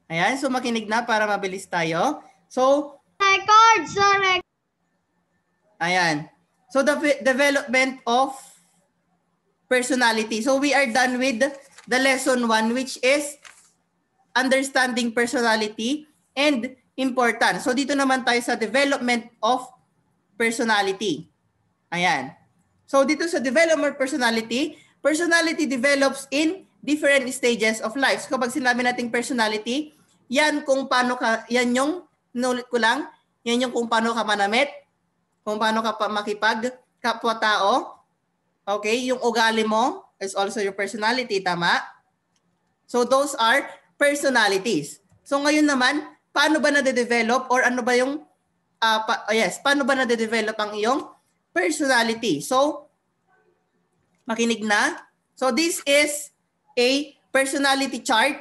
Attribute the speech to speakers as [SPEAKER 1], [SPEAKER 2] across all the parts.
[SPEAKER 1] Ayan, so makinig na para mabilis tayo. So,
[SPEAKER 2] Record, sir.
[SPEAKER 1] ayan. So, the development of personality. So, we are done with the lesson 1, which is understanding personality and importance. So, dito naman tayo sa development of personality. Ayan. So, dito sa development personality, personality develops in different stages of life. So, kapag sinabi nating personality, yan kung paano ka, yan yung, inulit ko lang, yan yung kung paano ka manamit, kung paano ka makipag kapwa-tao. Okay, yung ugali mo is also your personality, tama? So those are personalities. So ngayon naman, paano ba na-develop or ano ba yung, paano ba na-develop ang iyong personality? So, makinig na. So this is a personality chart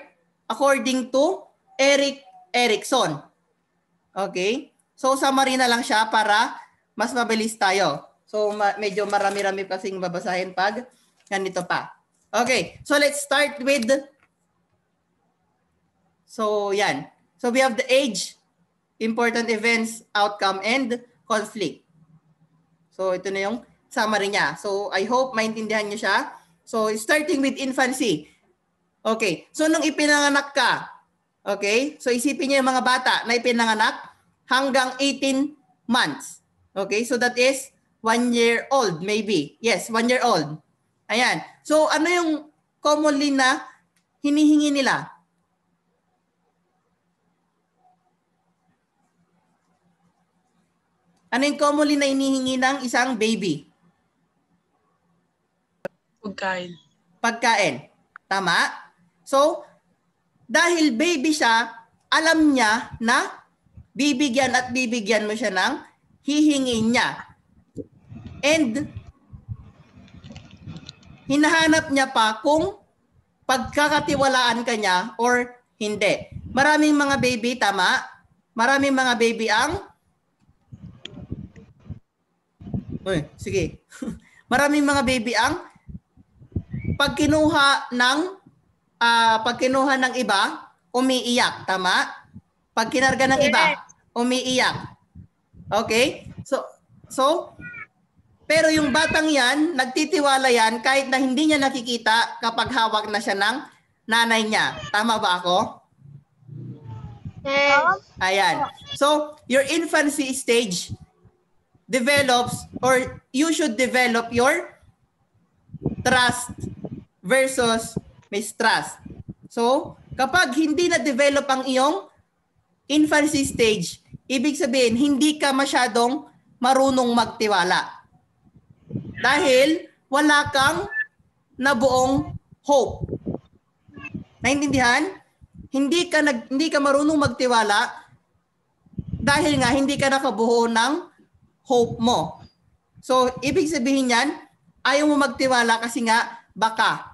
[SPEAKER 1] according to Erik Erikson. Okay? So summary na lang siya para mas mabilis tayo. So medyo marami-rami kasing babasahin pag ganito pa. Okay, so let's start with, so yan. So we have the age, important events, outcome, and conflict. So ito na yung summary niya. So I hope maintindihan niyo siya. So starting with infancy. Okay, so nung ipinanganak ka, okay, so isipin niyo yung mga bata na ipinanganak hanggang 18 months. Okay, so that is 1 year old maybe. Yes, 1 year old. Ayan. So ano yung commonly na hinihingi nila? Ano yung commonly na hinihingi ng isang baby?
[SPEAKER 3] Pagkain.
[SPEAKER 1] Pagkain. Tama? So, dahil baby siya, alam niya na bibigyan at bibigyan mo siya ng hihingin niya. And hinahanap niya pa kung pagkakatiwalaan ka niya or hindi. Maraming mga baby, tama? Maraming mga baby ang... Uy, sige. Maraming mga baby ang pag kinuha ng iba, umiiyak, tama? Pag kinarga ng iba, umiiyak. Okay? So, pero yung batang yan, nagtitiwala yan kahit na hindi niya nakikita kapag hawak na siya ng nanay niya. Tama ba ako?
[SPEAKER 2] Yes.
[SPEAKER 1] Ayan. So, your infancy stage develops, or you should develop your trust versus mistrust. So, kapag hindi na-develop ang iyong infancy stage, ibig sabihin, hindi ka masyadong marunong magtiwala. Dahil wala kang nabuong hope. Naintindihan? Hindi ka marunong magtiwala dahil nga hindi ka nakabuo ng hope mo. So, ibig sabihin yan, ayaw mo magtiwala kasi nga baka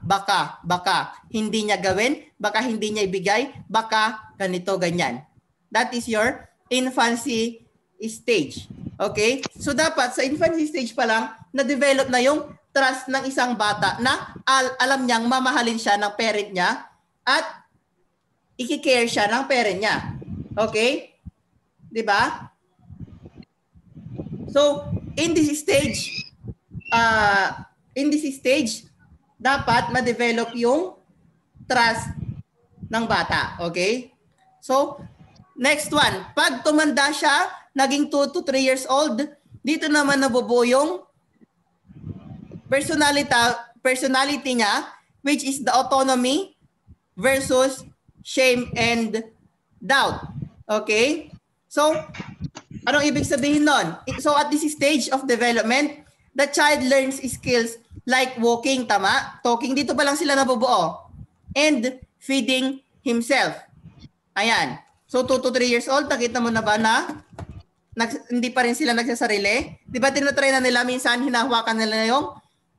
[SPEAKER 1] hindi niya gawin, baka hindi niya ibigay, baka ganito, ganyan. That is your infancy stage. Okay? So dapat sa infancy stage pa lang, na-develop na yung trust ng isang bata na alam niyang mamahalin siya ng parent niya at i-care siya ng parent niya. Okay? 'Di ba? So, in this stage, dapat ma-develop yung trust ng bata. Okay? So, next one. Pag tumanda siya, naging 2 to 3 years old, dito naman nabubuo yung personality niya, which is the autonomy versus shame and doubt. Okay? So, anong ibig sabihin nun? So, at this stage of development, the child learns skills like walking, tama? Talking, dito pa lang sila nabubuo. And feeding himself. Ayan. So, 2 to 3 years old, nakita mo na ba na hindi pa rin sila nagsasarili? Di ba tinatry na nila, minsan hinahawakan nila yung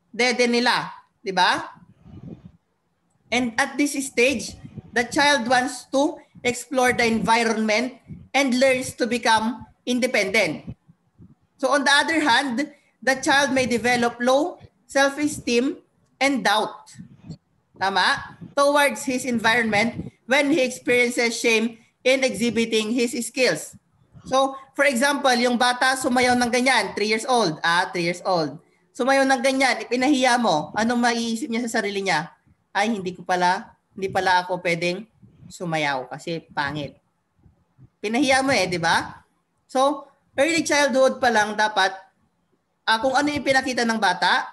[SPEAKER 1] dede nila. Di ba? And at this stage, the child wants to explore the environment and learns to become independent. So on the other hand, the child may develop low self-esteem and doubt. Tama? Towards his environment when he experiences shame in exhibiting his skills. So, for example, yung bata sumayaw ng ganyan, 3 years old. 3 years old. Sumayaw ng ganyan, ipinahiya mo. Anong maiisip niya sa sarili niya? Ay, hindi pala ako pwedeng sumayaw kasi pangit. Pinahiya mo di ba? So, early childhood pa lang dapat kung ano yung pinakita ng bata,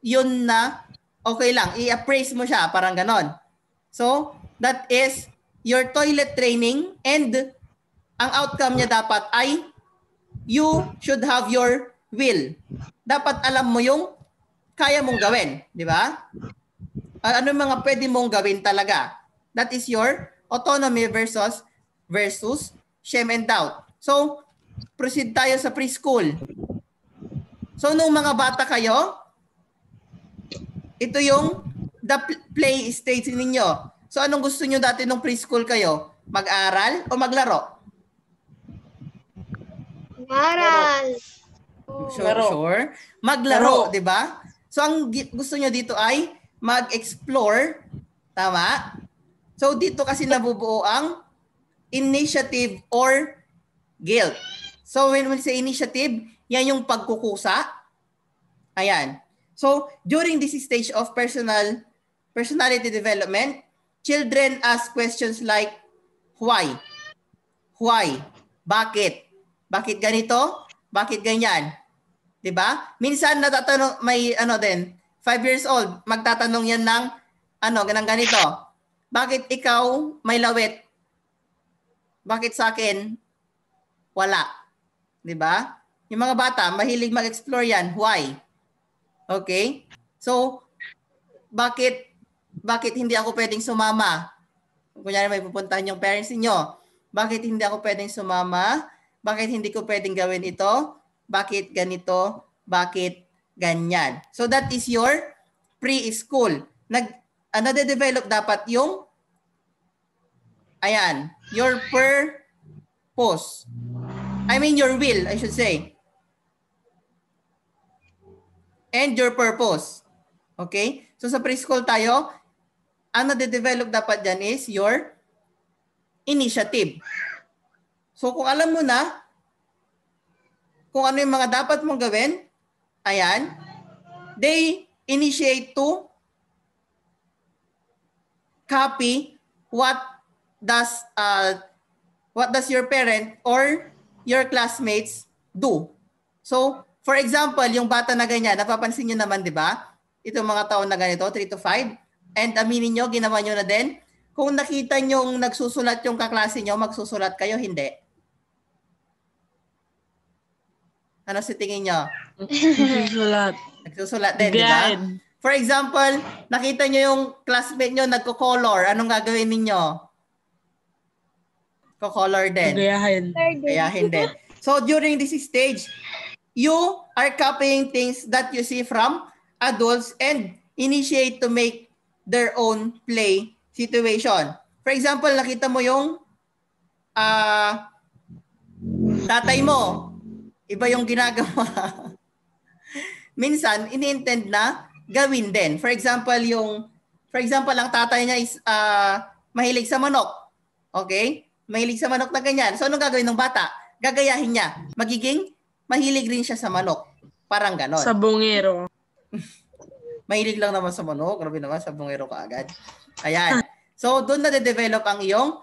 [SPEAKER 1] yun na okay lang. I-appraise mo siya, parang ganon. So, that is your toilet training, and ang outcome niya dapat ay you should have your will. Dapat alam mo yung kaya mong gawin, di ba? Ano yung mga pwede mong gawin talaga? That is your autonomy versus shame and doubt. So, proceed tayo sa preschool. So, nung mga bata kayo, ito yung the play stage ninyo. So, anong gusto nyo dati nung preschool kayo? Mag-aral o maglaro?
[SPEAKER 2] Maral.
[SPEAKER 1] Sure. Maglaro, di ba? So, ang gusto nyo dito ay mag-explore. Tama? So, dito kasi nabubuo ang initiative or guilt. So, when we say initiative, yan yung pagkukusa. Ayan. So, during this stage of personality development, children ask questions like, why? Why? Bakit? Bakit ganito? Bakit ganyan? 'Di ba? Minsan natatanong, may 5 years old, magtatanong yan ng ganito. Bakit ikaw may lawit? Bakit sa akin wala? 'Di ba? Yung mga bata mahilig mag-explore yan. Why? Okay? So, bakit hindi ako pwedeng sumama? Kunyari may pupuntahan yung parents niyo. Bakit hindi ako pwedeng sumama? Bakit hindi ko pwedeng gawin ito? Bakit ganito? Bakit ganyan? So that is your preschool. Nade-develop dapat yung your purpose. I mean your will, I should say. And your purpose. Okay? So sa preschool tayo, ang nade-develop dapat dyan is your initiative. So kung alam mo na kung ano yung mga dapat mong gawin, they initiate to copy what does your parent or your classmates do. So, for example, yung bata na ganyan, napapansin nyo naman, di ba? Itong mga taon na ganito, 3 to 5, and aminin nyo, ginawa nyo na din. Kung nakita nyo nagsusulat yung kaklase nyo, magsusulat kayo, hindi. Ano sa tingin nyo?
[SPEAKER 3] Nagsusulat.
[SPEAKER 1] Nagsusulat din, di ba? For example, nakita nyo yung classmate nyo nagko-color. Anong gagawin ninyo? Ko-color din. Gayahin din. So, during this stage, you are copying things that you see from adults and initiate to make their own play situation. For example, nakita mo yung tatay mo, iba yung ginagawa. Minsan, ini-intend na gawin din. For example, ang tatay niya is mahilig sa manok. Okay? Mahilig sa manok na ganyan. So, anong gagawin ng bata? Gagayahin niya. Magiging mahilig rin siya sa manok. Parang ganon.
[SPEAKER 3] Sabongero.
[SPEAKER 1] Mahilig lang naman sa manok. Grabe naman, sabongero ka agad. Ayan. So, doon na de-develop ang iyong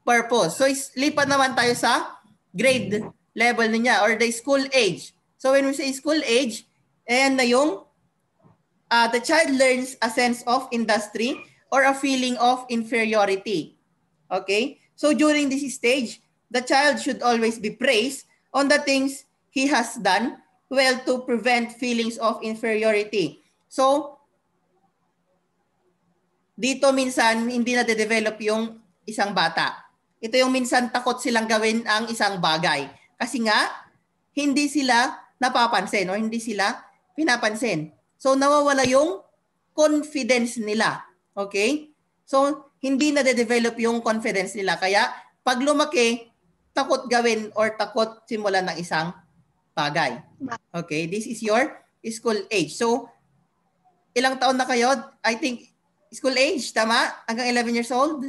[SPEAKER 1] purpose. So, lipat naman tayo sa grade level niya or the school age. So, when we say school age, ayan na yung the child learns a sense of industry or a feeling of inferiority. Okay? So, during this stage, the child should always be praised on the things he has done well to prevent feelings of inferiority. So, dito minsan hindi na de-develop yung isang bata. Ito yung minsan takot silang gawin ang isang bagay. Kasi nga, hindi sila napapansin o hindi sila pinapansin. So, nawawala yung confidence nila. Okay? So, hindi na de-develop yung confidence nila. Kaya, pag lumaki, takot gawin or takot simulan ng isang bagay. Okay? This is your school age. So, ilang taon na kayo? I think, school age, tama? Hanggang 11 years old?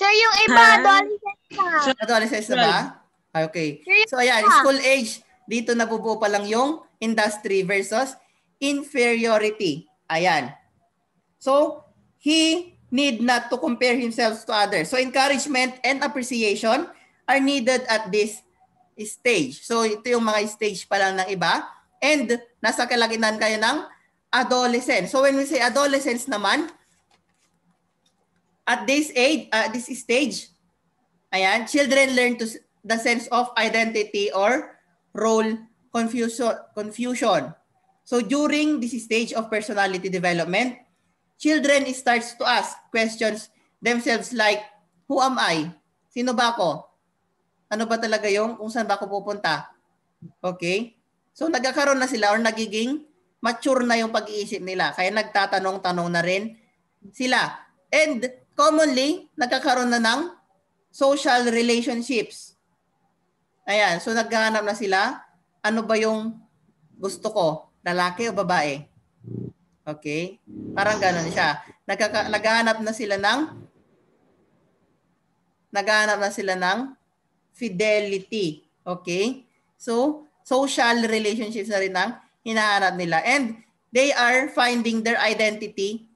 [SPEAKER 2] Sir, yung iba,
[SPEAKER 3] Ha?
[SPEAKER 2] adolescent na.
[SPEAKER 1] Adolescence na ba? Okay. So ayan, school age, dito nabubuo pa lang yung industry versus inferiority. Ayan. So, he need not to compare himself to others. So, encouragement and appreciation are needed at this stage. So, ito yung mga stage pa lang ng iba. And, nasa kalagitnaan kayo ng adolescence. So, when we say adolescence naman, at this age, this stage, ayan, children learn to the sense of identity or role confusion. So during this stage of personality development, children starts to ask questions themselves like, who am I? Sino ba ako? Ano ba talaga yung kung saan ba ako pupunta? Okay? So nagkakaroon na sila or nagiging mature na yung pag-iisip nila. Kaya nagtatanong-tanong na rin sila. And commonly, nagkakaroon na ng social relationships. Ayan, so naghahanap na sila, ano ba yung gusto ko? Lalaki o babae? Okay? Parang gano'n siya. Naghahanap na sila ng fidelity. Okay? So, social relationships na rin ang hinahanap nila. And they are finding their identity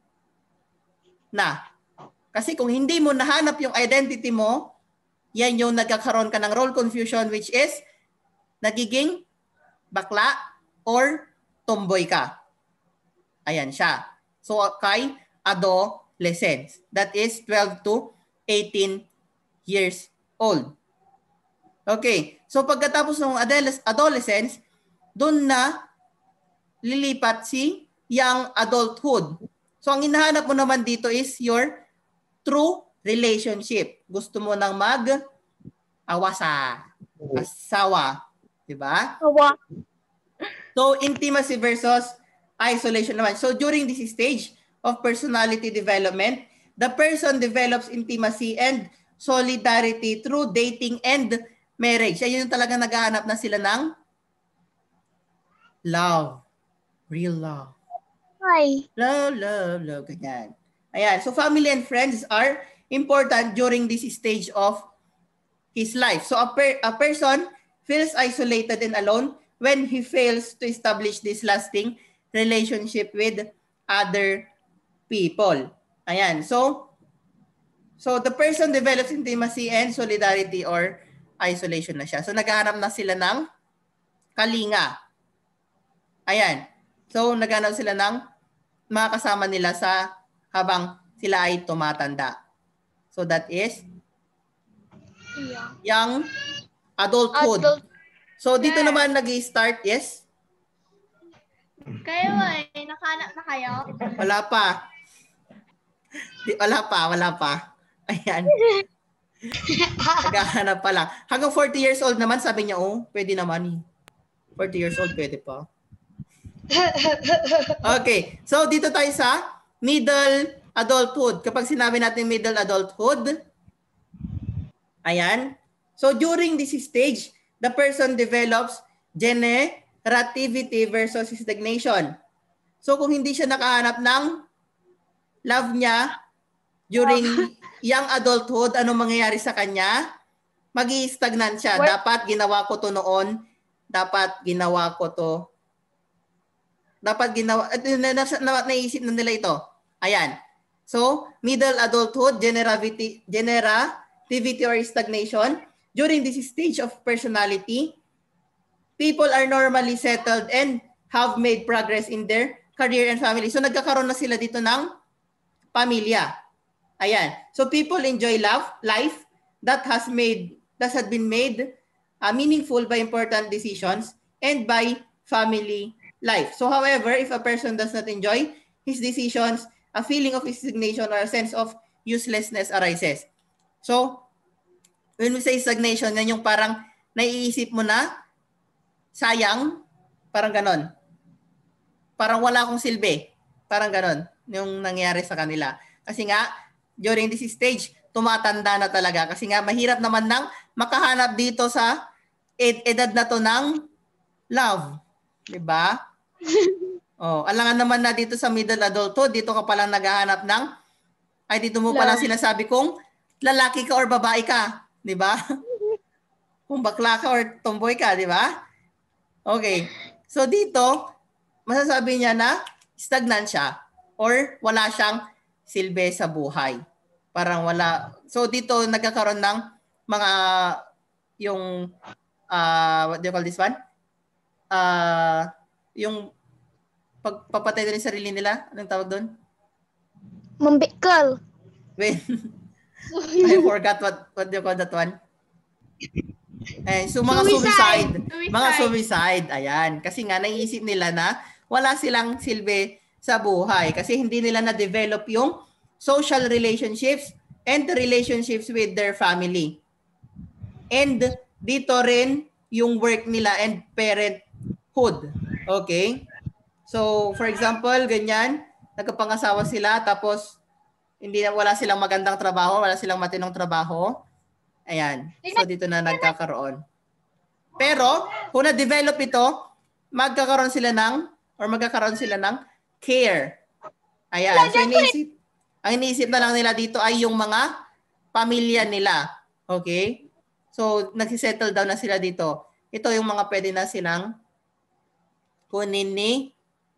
[SPEAKER 1] na. Kasi kung hindi mo nahanap yung identity mo, yan yung nagkakaroon ka ng role confusion, which is nagiging bakla or tomboy ka. Ayan siya. So kay adolescents, that is 12 to 18 years old. Okay. So pagkatapos ng adolescence, doon na lilipat si young adulthood. So ang hinahanap mo naman dito is your true relationship. Gusto mo nang asawa, 'di ba? So intimacy versus isolation naman. So during this stage of personality development, the person develops intimacy and solidarity through dating and marriage. Ayun yung talagang naghahanap na sila ng love. Real love.
[SPEAKER 2] Hi.
[SPEAKER 1] Love, ganyan. Ayan. So family and friends are important during this stage of his life. So a person feels isolated and alone when he fails to establish this lasting relationship with other people. Ayan. So the person develops intimacy and solidarity or isolation na siya. So naghahanap na sila ng kalinga. Ayan. So naghahanap sila ng mga kasama nila sa habang sila ay tumatanda. So that is young adulthood. So dito naman nag-i-start, yes?
[SPEAKER 2] Kayo nakahanap na kayo?
[SPEAKER 1] Wala pa. Ayan. Naghahanap pa lang. Hanggang 40 years old naman, sabi niya, pwede naman. 40 years old, pwede pa. Okay. So dito tayo sa middle adulthood. Kapag sinabi natin middle adulthood, ayan. So during this stage, the person develops generativity versus stagnation. So kung hindi siya nakahanap ng love niya during young adulthood, anong mangyayari sa kanya? Magi-stagnant siya. Dapat ginawa ko to noon. Dapat ginawa ko to. Naisip na nila ito. Ayan. So, middle adulthood, generativity or stagnation. During this stage of personality, people are normally settled and have made progress in their career and family. So, nagkakaroon na sila dito ng pamilya. Ayan. So, people enjoy life that has been made meaningful by important decisions and by family life. So, however, if a person does not enjoy his decisions, a feeling of stagnation or a sense of uselessness arises. So, when we say stagnation, yan yung parang naiisip mo na, sayang, parang ganon. Parang wala akong silbi. Parang ganon yung nangyari sa kanila. Kasi nga, during this stage, tumatanda na talaga. Kasi nga, mahirap naman nang makahanap dito sa edad na to ng love. Diba? Alangan naman na dito sa middle adulthood, dito ka palang naghahanap ng, dito mo palang sinasabi kong lalaki ka or babae ka. Di ba? Kung bakla ka or tomboy ka, di ba? Okay. So dito, masasabi niya na stagnant siya or wala siyang silbi sa buhay. Parang wala. So dito nagkakaroon ng mga yung what do you call this one? Yung pagpapatay din sa sarili nila. Anong tawag doon?
[SPEAKER 2] Mambikal.
[SPEAKER 1] Wait. I forgot what do you call that one? So mga suicide. Mga suicide. Ayan. Kasi nga naiisip nila na wala silang silbi sa buhay kasi hindi nila na-develop yung social relationships and the relationships with their family. And dito rin yung work nila and parenthood. Okay? So, for example, ganyan, nagkapangasawa sila tapos wala silang magandang trabaho, wala silang matinong trabaho. Ayan. So, dito na nagkakaroon. Pero, kung na-develop ito, magkakaroon sila ng care. Ayan. So, ang iniisip na lang nila dito ay yung mga pamilya nila. Okay? So, nagsisettle down na sila dito. Ito yung mga pwede na silang kunin ni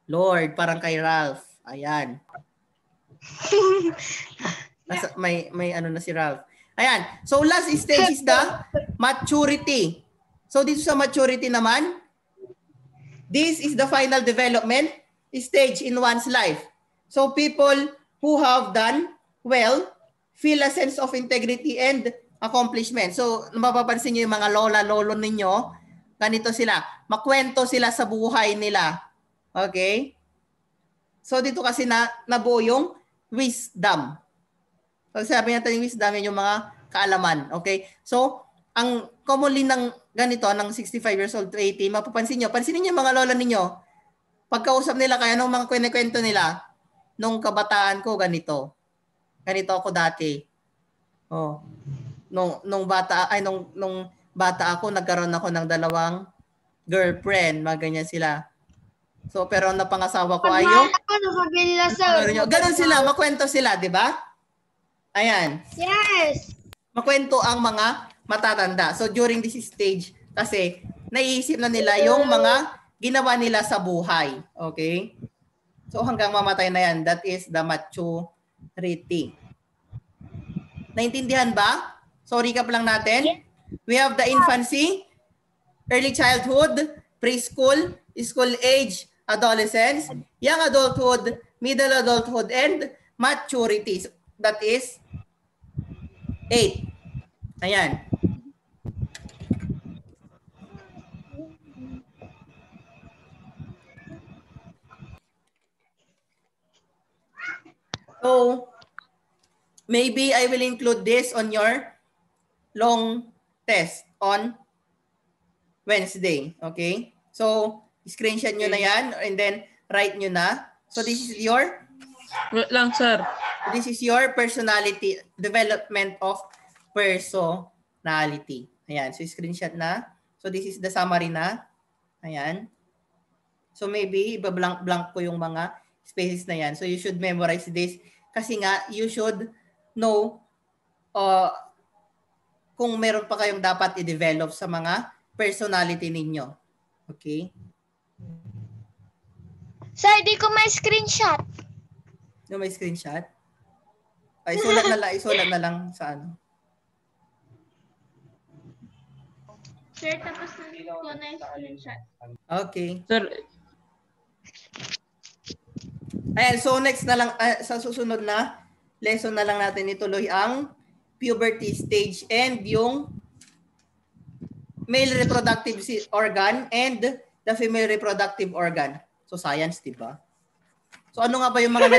[SPEAKER 1] Lord, parang kay Ralph. Ayan. May ano na si Ralph. Ayan. So, last stage is the maturity. So, dito sa maturity naman, this is the final development stage in one's life. So, people who have done well feel a sense of integrity and accomplishment. So, mapapansin nyo yung mga lola-lolo ninyo, ganito sila. Makwento sila sa buhay nila. Okay? So, dito kasi nabuo yung wisdom. So, sabi natin yung wisdom, yun yung mga kaalaman. Okay? So, ang commonly ng ganito, ng 65 years old to 80, mapapansin nyo, pansinin nyo yung mga lola ninyo, pagkausap nila kaya nung mga kwento nila, nung kabataan ko, ganito. Ganito ako dati. Oh. Nung bata ako, nagkaroon ako ng 2 girlfriend, mga ganyan sila. So, pero ang napangasawa ko ay yung... Ganon sila, makwento sila, di ba? Ayan.
[SPEAKER 2] Yes.
[SPEAKER 1] Makwento ang mga matatanda. So, during this stage, kasi naiisip na nila yung mga ginawa nila sa buhay. Okay? So, hanggang mamatay na yan. That is the maturity. Naintindihan ba? So, recap lang natin. We have the infancy, early childhood, preschool, school age, adolescence, young adulthood, middle adulthood, and maturity. So, that is 8. Ayan. So, maybe I will include this on your long test on Wednesday. Okay? So, screenshot nyo na yan and then write nyo na. So, this is your...
[SPEAKER 3] Wait lang, sir.
[SPEAKER 1] This is your personality, development of personality. Ayan. So, screenshot na. So, this is the summary na. Ayan. So, maybe, iba-blank ko yung mga spaces na yan. So, you should memorize this. Kasi nga, you should know kung meron pa kayong dapat i-develop sa mga personality ninyo. Okay?
[SPEAKER 2] Sir, di ko may screenshot.
[SPEAKER 1] No, may screenshot? Ay, isulat na lang sa ano.
[SPEAKER 2] Sir, tapos ko na yung screenshot.
[SPEAKER 1] Okay.
[SPEAKER 3] Sir,
[SPEAKER 1] Ayan, so next na lang, sa susunod na lesson na lang natin ituloy ang puberty stage and yung male reproductive organ and the female reproductive organ. So science, di ba? So ano nga ba yung mga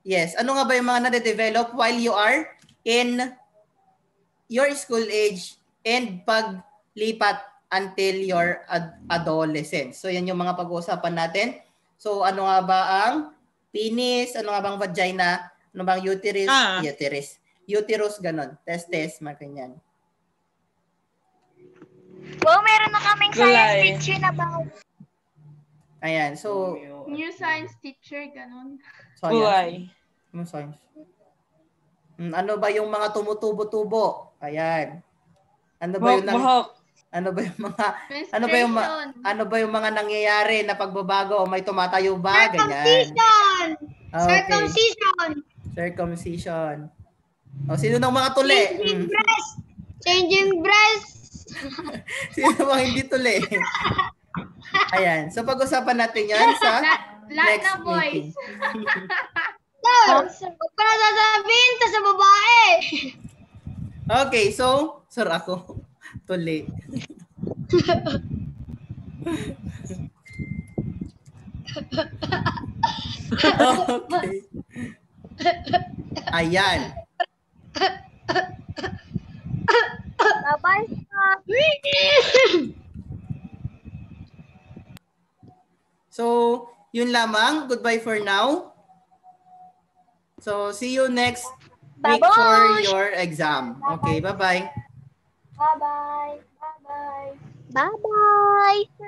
[SPEAKER 1] Yes, ano nga ba yung mga nade-develop while you are in your school age and paglipat until your adolescence. So yan yung mga pag-uusapan natin. So ano nga ba ang penis, ano nga bang vagina, ano bang uterus, ganon. Testes, mga ganyan.
[SPEAKER 2] Wow, meron na kaming science teacher na ba?
[SPEAKER 1] Ayan, so...
[SPEAKER 2] New science teacher, ganon.
[SPEAKER 3] Kulay.
[SPEAKER 1] Ano science? Ano ba yung mga tumutubo-tubo? Ayan. Ano ba yung
[SPEAKER 3] Buhok.
[SPEAKER 1] ano ba yung mga ano ba yung mga nangyayari na pagbabago? May tumatayo ba? Ganyan. Okay. Circumcision. O, sino ng mga tuli?
[SPEAKER 4] Changing breast.
[SPEAKER 1] Sino mga hindi tuli? Ayan. So, pag-usapan natin yan sa next
[SPEAKER 2] na boys.
[SPEAKER 1] meeting.
[SPEAKER 4] Huwag ko na sasabihin to sa babae.
[SPEAKER 1] Okay. So, sir ako. Tuli. Okay. Ayan.
[SPEAKER 4] Bye-bye.
[SPEAKER 1] So, yun lamang. Goodbye for now. So, see you next week for your exam. Okay, bye-bye.
[SPEAKER 4] Bye-bye. Bye-bye. Bye-bye.